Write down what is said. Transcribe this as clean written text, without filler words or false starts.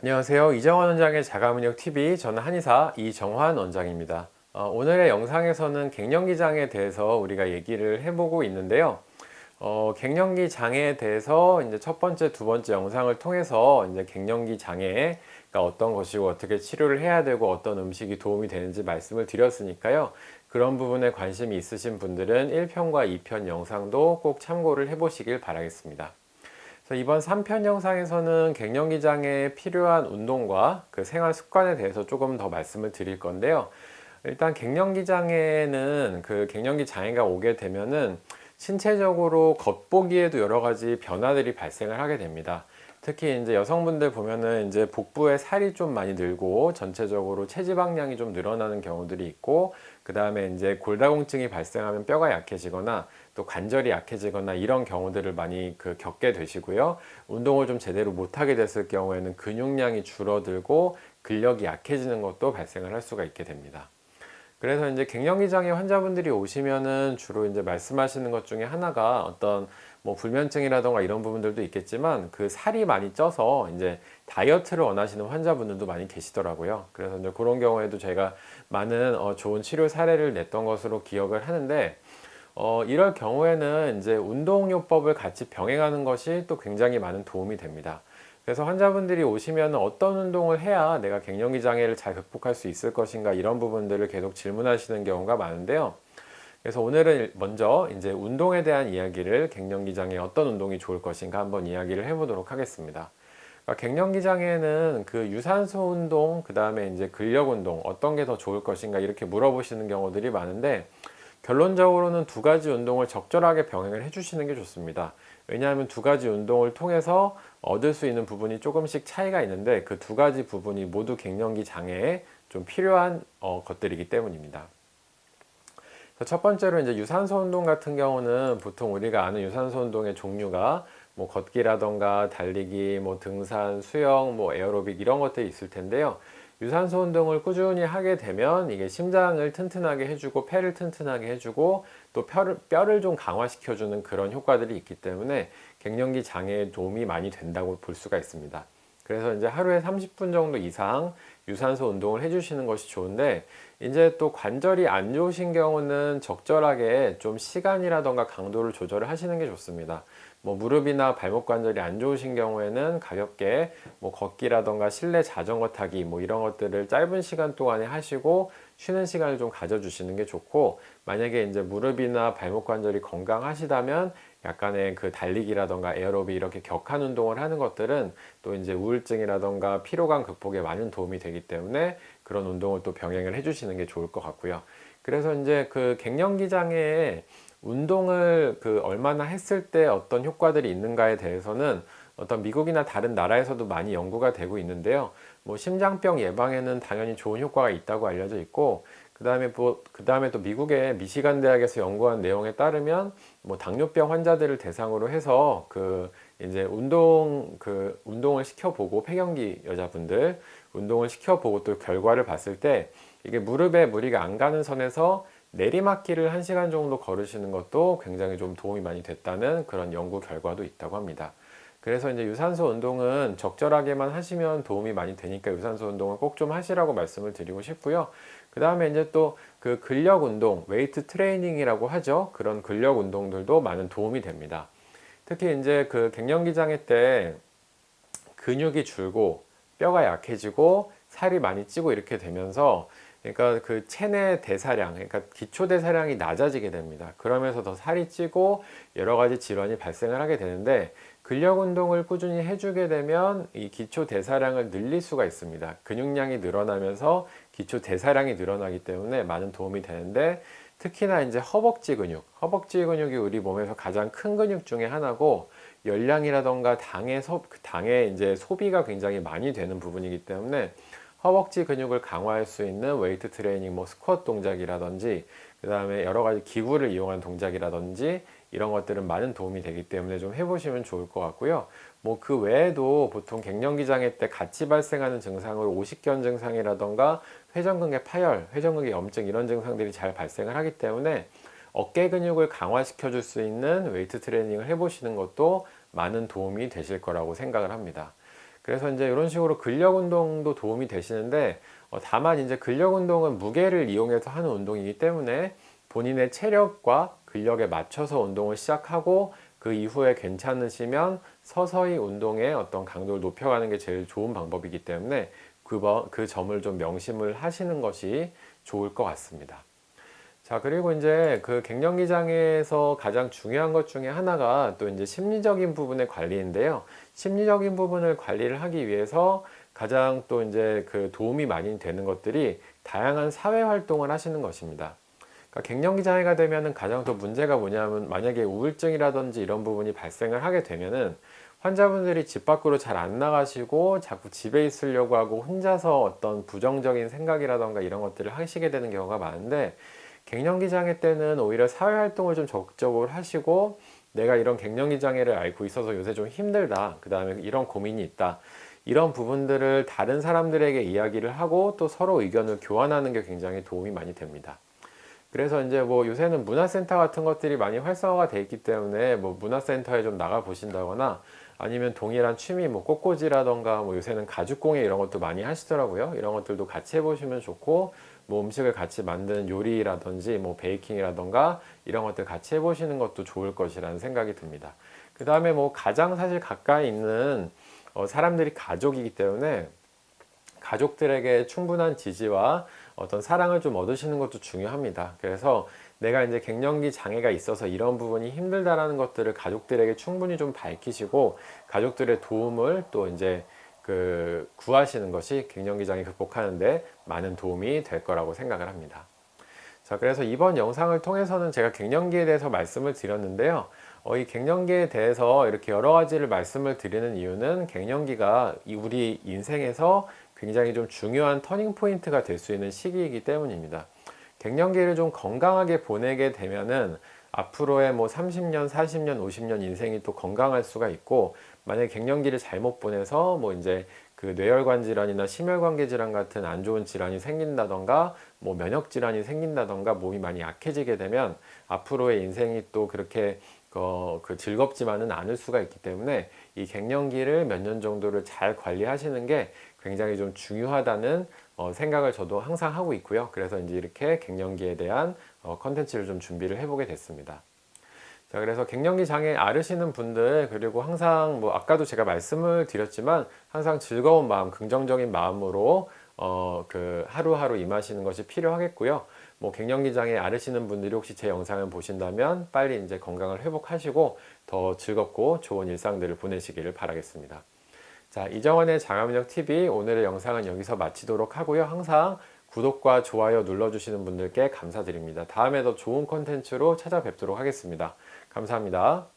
안녕하세요. 이정환 원장의 자가면역TV, 저는 한의사 이정환 원장입니다. 오늘의 영상에서는 갱년기 장애에 대해서 우리가 얘기를 해보고 있는데요. 갱년기 장애에 대해서 이제 첫 번째, 두 번째 영상을 통해서 이제 갱년기 장애가 어떤 것이고 어떻게 치료를 해야 되고 어떤 음식이 도움이 되는지 말씀을 드렸으니까요. 그런 부분에 관심이 있으신 분들은 1편과 2편 영상도 꼭 참고를 해보시길 바라겠습니다. 그래서 이번 3편 영상에서는 갱년기 장애에 필요한 운동과 그 생활 습관에 대해서 조금 더 말씀을 드릴 건데요. 일단 갱년기 장애는 그 갱년기 장애가 오게 되면은 신체적으로 겉보기에도 여러 가지 변화들이 발생을 하게 됩니다. 특히 이제 여성분들 보면은 이제 복부에 살이 좀 많이 늘고 전체적으로 체지방량이 좀 늘어나는 경우들이 있고, 그 다음에 이제 골다공증이 발생하면 뼈가 약해지거나 또 관절이 약해지거나 이런 경우들을 많이 겪게 되시고요. 운동을 좀 제대로 못하게 됐을 경우에는 근육량이 줄어들고 근력이 약해지는 것도 발생을 할 수가 있게 됩니다. 그래서 이제 갱년기 장애 환자분들이 오시면은 주로 이제 말씀하시는 것 중에 하나가 어떤 뭐 불면증이라던가 이런 부분들도 있겠지만 그 살이 많이 쪄서 이제 다이어트를 원하시는 환자분들도 많이 계시더라고요. 그래서 이제 그런 경우에도 제가 많은 좋은 치료 사례를 냈던 것으로 기억을 하는데, 이럴 경우에는 이제 운동요법을 같이 병행하는 것이 또 굉장히 많은 도움이 됩니다. 그래서 환자분들이 오시면 어떤 운동을 해야 내가 갱년기 장애를 잘 극복할 수 있을 것인가, 이런 부분들을 계속 질문하시는 경우가 많은데요. 그래서 오늘은 먼저 이제 운동에 대한 이야기를, 갱년기 장애에 어떤 운동이 좋을 것인가 한번 이야기를 해보도록 하겠습니다. 그러니까 갱년기 장애는 그 유산소 운동, 그 다음에 이제 근력 운동 어떤 게 더 좋을 것인가 이렇게 물어보시는 경우들이 많은데, 결론적으로는 두 가지 운동을 적절하게 병행을 해주시는 게 좋습니다. 왜냐하면 두 가지 운동을 통해서 얻을 수 있는 부분이 조금씩 차이가 있는데, 그 두 가지 부분이 모두 갱년기 장애에 좀 필요한 것들이기 때문입니다. 첫 번째로 이제 유산소 운동 같은 경우는 보통 우리가 아는 유산소 운동의 종류가 뭐 걷기라던가 달리기, 뭐 등산, 수영, 뭐 에어로빅 이런 것들이 있을 텐데요. 유산소 운동을 꾸준히 하게 되면 이게 심장을 튼튼하게 해주고 폐를 튼튼하게 해주고 또 뼈를 좀 강화시켜주는 그런 효과들이 있기 때문에 갱년기 장애에 도움이 많이 된다고 볼 수가 있습니다. 그래서 이제 하루에 30분 정도 이상 유산소 운동을 해주시는 것이 좋은데, 이제 또 관절이 안 좋으신 경우는 적절하게 좀 시간이라던가 강도를 조절을 하시는 게 좋습니다. 뭐 무릎이나 발목 관절이 안 좋으신 경우에는 가볍게 뭐 걷기라던가 실내 자전거 타기 뭐 이런 것들을 짧은 시간 동안에 하시고 쉬는 시간을 좀 가져주시는 게 좋고, 만약에 이제 무릎이나 발목 관절이 건강하시다면 약간의 그 달리기라던가 에어로빅 이렇게 격한 운동을 하는 것들은 또 이제 우울증이라던가 피로감 극복에 많은 도움이 되기 때문에 그런 운동을 또 병행을 해주시는 게 좋을 것 같고요. 그래서 이제 그 갱년기 장애에 운동을 얼마나 했을 때 어떤 효과들이 있는가에 대해서는 어떤 미국이나 다른 나라에서도 많이 연구가 되고 있는데요. 뭐 심장병 예방에는 당연히 좋은 효과가 있다고 알려져 있고, 그 다음에 또 미국의 미시간 대학에서 연구한 내용에 따르면 뭐 당뇨병 환자들을 대상으로 해서 이제 운동을 시켜보고, 폐경기 여자분들 운동을 시켜보고 또 결과를 봤을 때 이게 무릎에 무리가 안 가는 선에서 내리막길을 1시간 정도 걸으시는 것도 굉장히 좀 도움이 많이 됐다는 그런 연구 결과도 있다고 합니다. 그래서 이제 유산소 운동은 적절하게만 하시면 도움이 많이 되니까 유산소 운동을 꼭 좀 하시라고 말씀을 드리고 싶고요. 그 다음에 이제 또 그 근력 운동, 웨이트 트레이닝이라고 하죠. 그런 근력 운동들도 많은 도움이 됩니다. 특히 이제 그 갱년기 장애 때 근육이 줄고 뼈가 약해지고 살이 많이 찌고 이렇게 되면서, 그러니까 그 체내 대사량, 그러니까 기초 대사량이 낮아지게 됩니다. 그러면서 더 살이 찌고 여러 가지 질환이 발생을 하게 되는데, 근력 운동을 꾸준히 해주게 되면 이 기초 대사량을 늘릴 수가 있습니다. 근육량이 늘어나면서 기초 대사량이 늘어나기 때문에 많은 도움이 되는데, 특히나 이제 허벅지 근육이 우리 몸에서 가장 큰 근육 중에 하나고, 열량이라던가 당의 이제 소비가 굉장히 많이 되는 부분이기 때문에 허벅지 근육을 강화할 수 있는 웨이트 트레이닝, 뭐 스쿼트 동작이라든지 그 다음에 여러 가지 기구를 이용한 동작이라든지 이런 것들은 많은 도움이 되기 때문에 좀 해보시면 좋을 것 같고요. 뭐 그 외에도 보통 갱년기 장애 때 같이 발생하는 증상으로 오십견 증상이라던가 회전근개 파열, 회전근개 염증 이런 증상들이 잘 발생을 하기 때문에 어깨 근육을 강화시켜 줄 수 있는 웨이트 트레이닝을 해보시는 것도 많은 도움이 되실 거라고 생각을 합니다. 그래서 이제 이런 식으로 근력 운동도 도움이 되시는데 다만 이제 근력 운동은 무게를 이용해서 하는 운동이기 때문에 본인의 체력과 근력에 맞춰서 운동을 시작하고 그 이후에 괜찮으시면 서서히 운동의 어떤 강도를 높여가는 게 제일 좋은 방법이기 때문에 그 점을 좀 명심을 하시는 것이 좋을 것 같습니다. 자, 그리고 이제 그 갱년기 장애에서 가장 중요한 것 중에 하나가 또 이제 심리적인 부분의 관리인데요. 심리적인 부분을 관리를 하기 위해서 가장 또 이제 그 도움이 많이 되는 것들이 다양한 사회 활동을 하시는 것입니다. 그러니까 갱년기 장애가 되면은 가장 더 문제가 뭐냐면 만약에 우울증이라든지 이런 부분이 발생을 하게 되면은 환자분들이 집 밖으로 잘 안 나가시고 자꾸 집에 있으려고 하고 혼자서 어떤 부정적인 생각이라던가 이런 것들을 하시게 되는 경우가 많은데 갱년기 장애 때는 오히려 사회활동을 좀 적극적으로 하시고 내가 이런 갱년기 장애를 앓고 있어서 요새 좀 힘들다. 그 다음에 이런 고민이 있다. 이런 부분들을 다른 사람들에게 이야기를 하고 또 서로 의견을 교환하는 게 굉장히 도움이 많이 됩니다. 그래서 이제 뭐 요새는 문화센터 같은 것들이 많이 활성화가 돼 있기 때문에 뭐 문화센터에 좀 나가 보신다거나 아니면 동일한 취미 뭐 꽃꽂이라던가 뭐 요새는 가죽공예 이런 것도 많이 하시더라고요. 이런 것들도 같이 해보시면 좋고 뭐 음식을 같이 만드는 요리라든지 뭐 베이킹이라던가 이런 것들 같이 해보시는 것도 좋을 것이라는 생각이 듭니다. 그 다음에 뭐 가장 사실 가까이 있는 사람들이 가족이기 때문에 가족들에게 충분한 지지와 어떤 사랑을 좀 얻으시는 것도 중요합니다. 그래서 내가 이제 갱년기 장애가 있어서 이런 부분이 힘들다라는 것들을 가족들에게 충분히 좀 밝히시고 가족들의 도움을 또 이제 그 구하시는 것이 갱년기 장애 극복하는데 많은 도움이 될 거라고 생각을 합니다. 자, 그래서 이번 영상을 통해서는 제가 갱년기에 대해서 말씀을 드렸는데요. 이 갱년기에 대해서 이렇게 여러 가지를 말씀을 드리는 이유는 갱년기가 우리 인생에서 굉장히 좀 중요한 터닝 포인트가 될 수 있는 시기이기 때문입니다. 갱년기를 좀 건강하게 보내게 되면은 앞으로의 뭐 30년, 40년, 50년 인생이 또 건강할 수가 있고 만약에 갱년기를 잘못 보내서 뭐 이제 그 뇌혈관 질환이나 심혈관계 질환 같은 안 좋은 질환이 생긴다던가 뭐 면역 질환이 생긴다던가 몸이 많이 약해지게 되면 앞으로의 인생이 또 그렇게 그 즐겁지만은 않을 수가 있기 때문에 이 갱년기를 몇 년 정도를 잘 관리하시는 게 굉장히 좀 중요하다는 생각을 저도 항상 하고 있고요. 그래서 이제 이렇게 갱년기에 대한 컨텐츠를 좀 준비를 해보게 됐습니다. 자, 그래서 갱년기 장애 앓으시는 분들 그리고 항상 뭐 아까도 제가 말씀을 드렸지만 항상 즐거운 마음, 긍정적인 마음으로 그 하루하루 임하시는 것이 필요하겠고요. 뭐 갱년기 장애 앓으시는 분들이 혹시 제 영상을 보신다면 빨리 이제 건강을 회복하시고 더 즐겁고 좋은 일상들을 보내시기를 바라겠습니다. 자, 이정원의 장화면역 TV 오늘의 영상은 여기서 마치도록 하고요. 항상 구독과 좋아요 눌러주시는 분들께 감사드립니다. 다음에 더 좋은 콘텐츠로 찾아뵙도록 하겠습니다. 감사합니다.